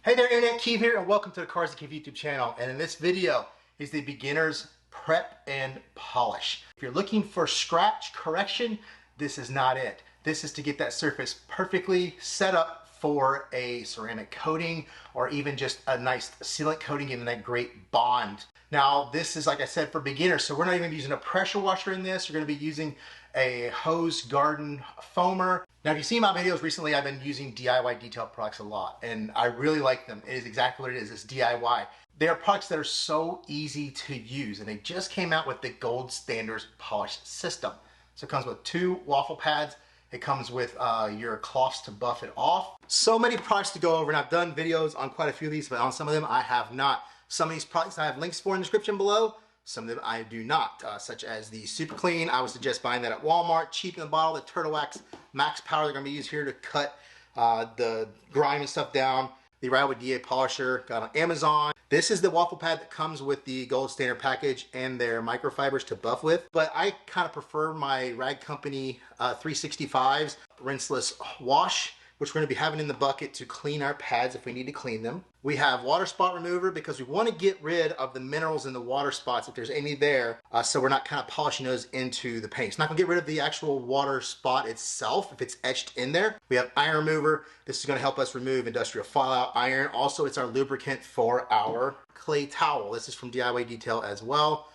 Hey there, Internet Keith here, and welcome to the Cars That Keith YouTube channel. And in this video is the beginner's prep and polish. If you're looking for scratch correction, this is not it. This is to get that surface perfectly set up for a ceramic coating or even just a nice sealant coating and that great bond. Now, this is, like I said, for beginners, so we're not even using a pressure washer in this. We're going to be using a hose garden foamer. Now, if you've seen my videos recently, I've been using DIY detail products a lot, and I really like them. It is exactly what it is. It's DIY. They are products that are so easy to use, and they just came out with the gold standard polish system. So it comes with 2 waffle pads. It comes with your cloths to buff it off. So many products to go over, and I've done videos on quite a few of these, but on some of them I have not. Some of these products I have links for in the description below. Some of them I do not, such as the Super Clean. I would suggest buying that at Walmart, cheap in the bottle. The Turtle Wax Max Power, they're going to be used here to cut the grime and stuff down. The Arrival DA Polisher, got on Amazon. This is the waffle pad that comes with the gold standard package and their microfibers to buff with. But I kind of prefer my Rag Company 365s rinseless wash, which we're going to be having in the bucket to clean our pads if we need to clean them. We have water spot remover because we want to get rid of the minerals in the water spots if there's any there, so we're not kind of polishing those into the paint. It's not going to get rid of the actual water spot itself if it's etched in there. We have iron remover. This is going to help us remove industrial fallout iron. Also, it's our lubricant for our clay towel. This is from DIY Detail as well.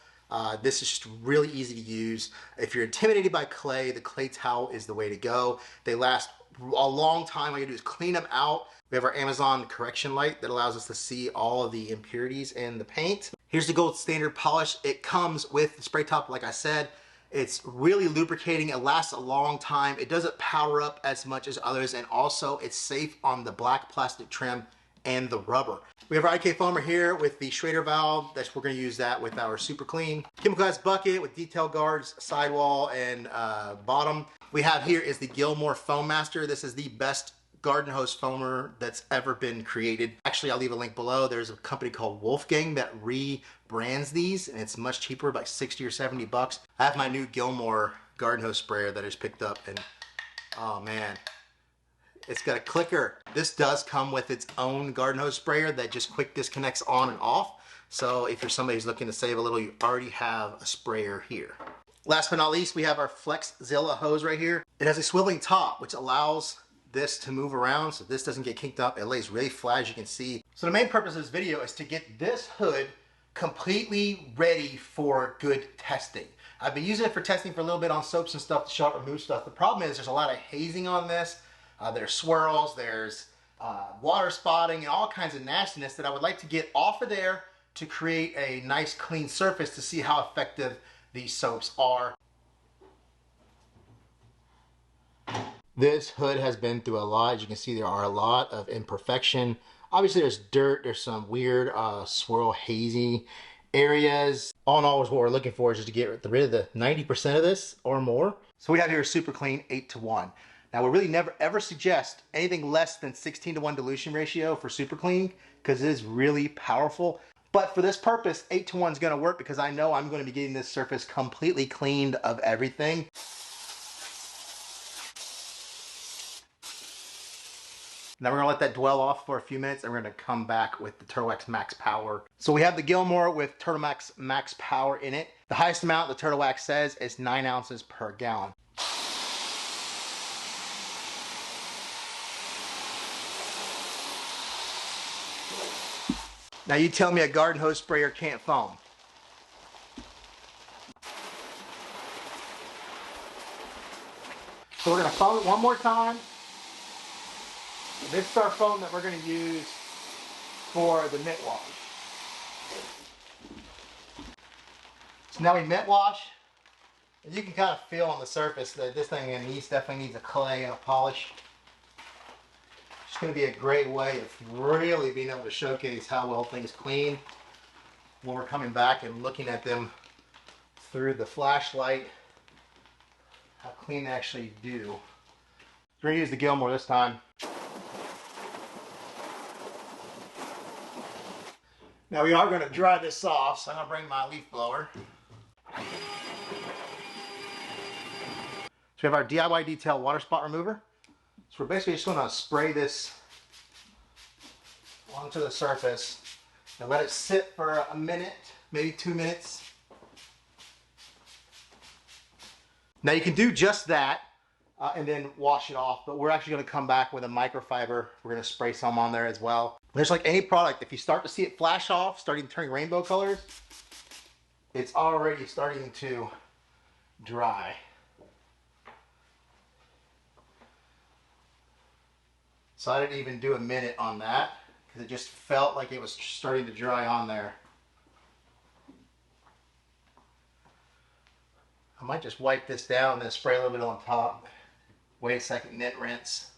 This is just really easy to use. If you're intimidated by clay, the clay towel is the way to go. They last a long time. All you do is clean them out. We have our Amazon correction light that allows us to see all of the impurities in the paint. Here's the gold standard polish. It comes with the spray top, like I said. It's really lubricating. It lasts a long time. It doesn't powder up as much as others, and also it's safe on the black plastic trim and the rubber. We have our IK foamer here with the Schrader valve. We're going to use that with our Super Clean. Chemical glass bucket with detail guards, sidewall, and bottom. We have here is the Gilmour Foam Master. This is the best garden hose foamer that's ever been created. Actually, I'll leave a link below. There's a company called Wolfgang that rebrands these, and it's much cheaper, like 60 or 70 bucks. I have my new Gilmour garden hose sprayer that I just picked up, and oh man, it's got a clicker. This does come with its own garden hose sprayer that just quick disconnects on and off. So if you're somebody who's looking to save a little, you already have a sprayer here. Last but not least, we have our FlexZilla hose right here. It has a swiveling top, which allows this to move around so this doesn't get kinked up. It lays really flat, as you can see. So the main purpose of this video is to get this hood completely ready for good testing. I've been using it for testing for a little bit on soaps and stuff to show up, remove stuff. The problem is there's a lot of hazing on this. There's swirls, there's water spotting, and all kinds of nastiness that I would like to get off of there to create a nice clean surface to see how effective these soaps are. This hood has been through a lot. As you can see, there are a lot of imperfection. Obviously, there's dirt. There's some weird swirl hazy areas. All in all, what we're looking for is just to get rid of the 90% of this or more. So we have here a Super Clean 8:1. Now, we really never ever suggest anything less than 16:1 dilution ratio for Super Clean because it is really powerful. But for this purpose, 8:1 is going to work because I know I'm going to be getting this surface completely cleaned of everything. Now we're going to let that dwell off for a few minutes, and we're going to come back with the Turtle Wax Max Power. So we have the Gilmour with Turtle Wax Max Power in it. The highest amount the Turtle Wax says is 9 ounces per gallon. Now you tell me a garden hose sprayer can't foam. So we're going to foam it one more time. This is our foam that we're going to use for the mitt wash. So now we mitt wash. And you can kind of feel on the surface that this thing definitely needs a clay and a polish. It's going to be a great way of really being able to showcase how well things clean when we're coming back and looking at them through the flashlight, how clean they actually do. We're going to use the Gilmour this time. Now we are going to dry this off, so I'm going to bring my leaf blower. So we have our DIY Detail water spot remover. So we're basically just going to spray this onto the surface and let it sit for a minute, maybe 2 minutes. Now you can do just that and then wash it off, but we're actually going to come back with a microfiber. We're going to spray some on there as well. There's like any product, if you start to see it flash off, starting turning rainbow colors, it's already starting to dry. So I didn't even do a minute on that because it just felt like it was starting to dry on there. I might just wipe this down and then spray a little bit on top. Wait a second, then rinse.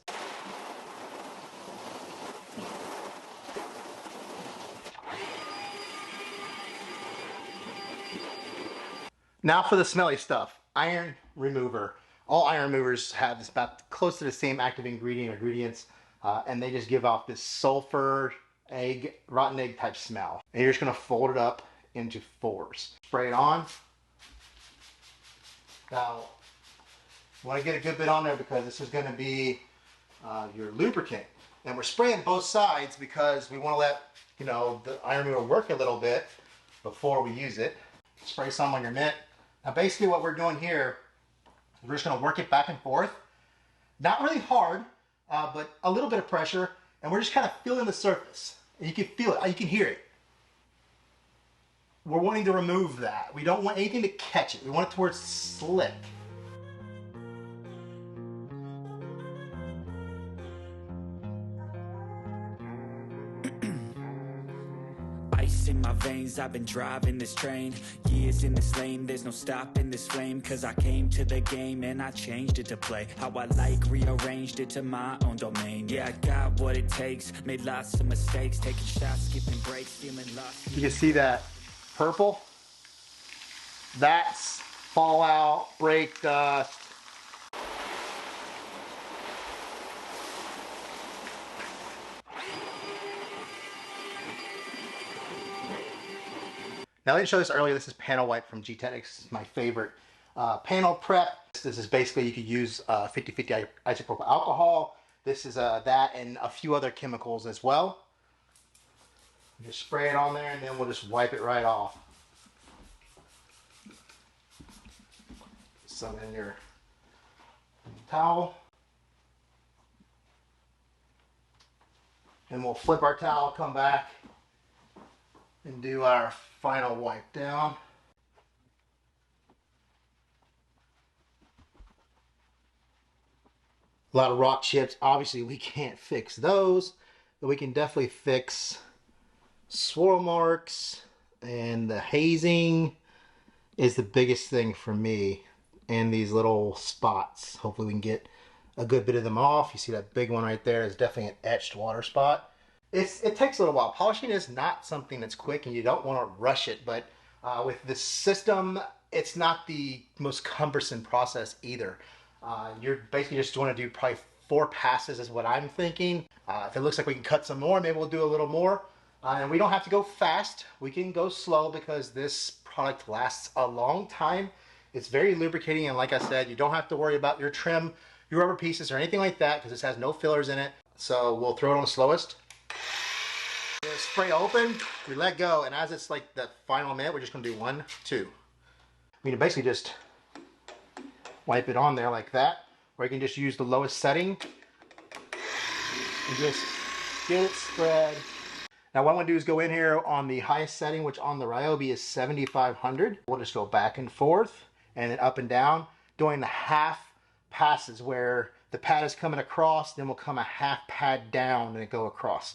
Now for the smelly stuff, iron remover. All iron removers have this about close to the same active ingredients, and they just give off this sulfur, egg, rotten egg type smell. And you're just gonna fold it up into 4s. Spray it on. Now, you wanna get a good bit on there because this is gonna be your lubricant. And we're spraying both sides because we wanna let, you know, the iron remover work a little bit before we use it. Spray some on your mitt. Now basically what we're doing here, we're just gonna work it back and forth. Not really hard, but a little bit of pressure, and we're just kind of feeling the surface. And you can feel it, you can hear it. We're wanting to remove that. We don't want anything to catch it. We want it to where it's slick. Ice in my veins, I've been driving this train. Years in this lane, there's no stopping this flame. Cause I came to the game and I changed it to play how I like, rearranged it to my own domain. Yeah, I got what it takes, made lots of mistakes, taking shots, skipping breaks, feeling lost. You can see that purple? That's fallout, brake dust. Now I didn't show this earlier, this is panel wipe from G-Technics. It's my favorite. Panel prep, this is basically, you could use 50-50 isopropyl alcohol. This is that and a few other chemicals as well. Just spray it on there and then we'll just wipe it right off. Some in your towel. And we'll flip our towel, come back, and do our final wipe down. A lot of rock chips. Obviously we can't fix those, but we can definitely fix swirl marks, and the hazing is the biggest thing for me, and these little spots. Hopefully we can get a good bit of them off. You see that big one right there is definitely an etched water spot. It takes a little while. Polishing is not something that's quick and you don't want to rush it, but with this system, it's not the most cumbersome process either. You're basically just want to do probably 4 passes is what I'm thinking. If it looks like we can cut some more, maybe we'll do a little more. And we don't have to go fast. We can go slow because this product lasts a long time. It's very lubricating, and like I said, you don't have to worry about your trim, your rubber pieces, or anything like that because this has no fillers in it. So we'll throw it on the slowest. Spray open, we let go, and as it's like the final minute, we're just going to do 1, 2. We can basically just wipe it on there like that, or you can just use the lowest setting and just get it spread. Now what I want to do is go in here on the highest setting, which on the Ryobi is 7500. We'll just go back and forth and then up and down, doing the half passes where the pad is coming across, then we'll come a half pad down and go across.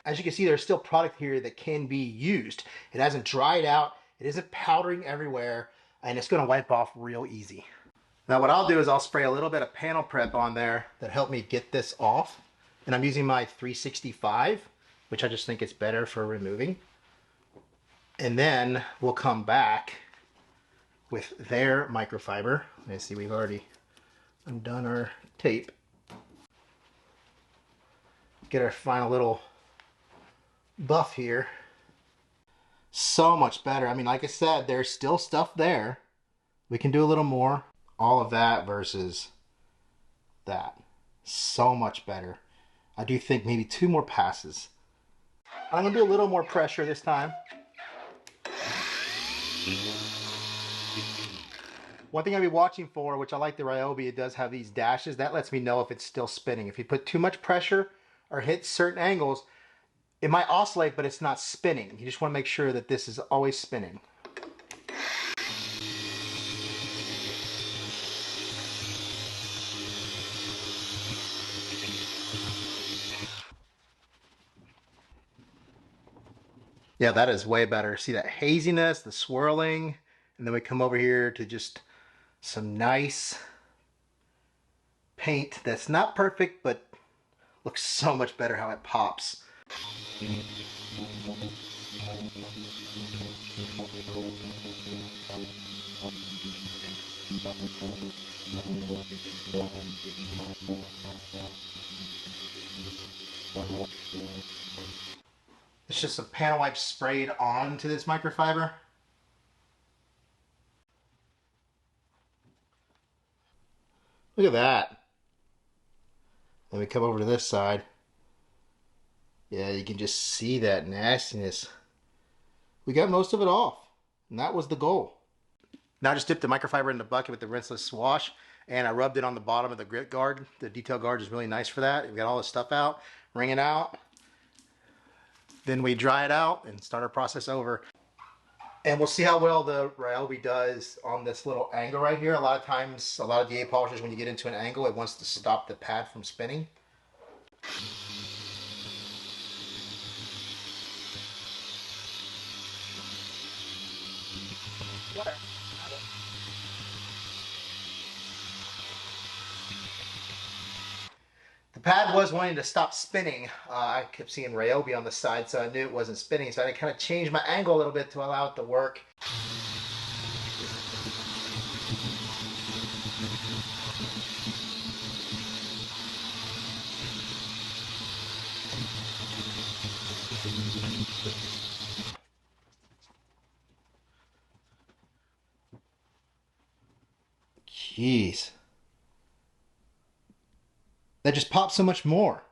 As you can see, there's still product here that can be used. It hasn't dried out, it isn't powdering everywhere, and it's gonna wipe off real easy. Now what I'll do is I'll spray a little bit of panel prep on there that helped me get this off. And I'm using my 365, which I just think is better for removing. And then we'll come back with their microfiber. Let's see, we've already undone our tape. Get our final little buff here. So much better. I mean, like I said, there's still stuff there. We can do a little more. All of that versus that. So much better. I do think maybe 2 more passes. I'm going to do a little more pressure this time. One thing I'll be watching for, which I like the Ryobi, it does have these dashes. That lets me know if it's still spinning. If you put too much pressure or hit certain angles, it might oscillate, but it's not spinning. You just want to make sure that this is always spinning. Yeah, that is way better. See that haziness, the swirling, and then we come over here to just some nice paint that's not perfect, but looks so much better how it pops. It's just some panel wipe sprayed onto this microfiber. Look at that. Then we come over to this side. Yeah, you can just see that nastiness. We got most of it off, and that was the goal. Now I just dipped the microfiber in the bucket with the rinseless swash, and I rubbed it on the bottom of the grit guard. The detail guard is really nice for that. We got all the stuff out, wring it out. Then we dry it out and start our process over. And we'll see how well the Ryobi does on this little angle right here. A lot of times, a lot of DA polishers, when you get into an angle, it wants to stop the pad from spinning. The pad was wanting to stop spinning. I kept seeing Ryobi on the side, so I knew it wasn't spinning. So I had to kind of change my angle a little bit to allow it to work. Jeez. That just pops so much more.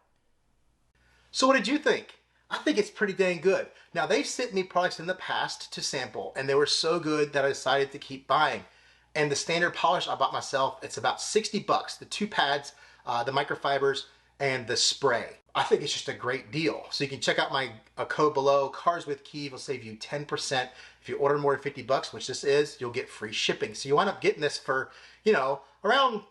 So what did you think? I think it's pretty dang good. Now they've sent me products in the past to sample and they were so good that I decided to keep buying. And the standard polish I bought myself, it's about 60 bucks. The 2 pads, the microfibers, and the spray. I think it's just a great deal. So you can check out my code below. Cars with Key will save you 10%. If you order more than 50 bucks, which this is, you'll get free shipping. So you wind up getting this for, you know, around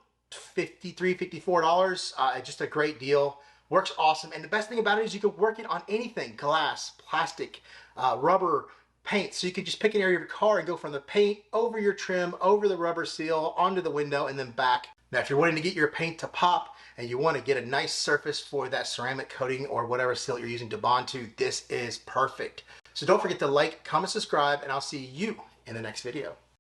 $53, $54. Just a great deal. Works awesome. And the best thing about it is you can work it on anything. Glass, plastic, rubber, paint. So you can just pick an area of your car and go from the paint over your trim, over the rubber seal, onto the window, and then back. Now, if you're wanting to get your paint to pop and you want to get a nice surface for that ceramic coating or whatever seal you're using to bond to, this is perfect. So don't forget to like, comment, subscribe, and I'll see you in the next video.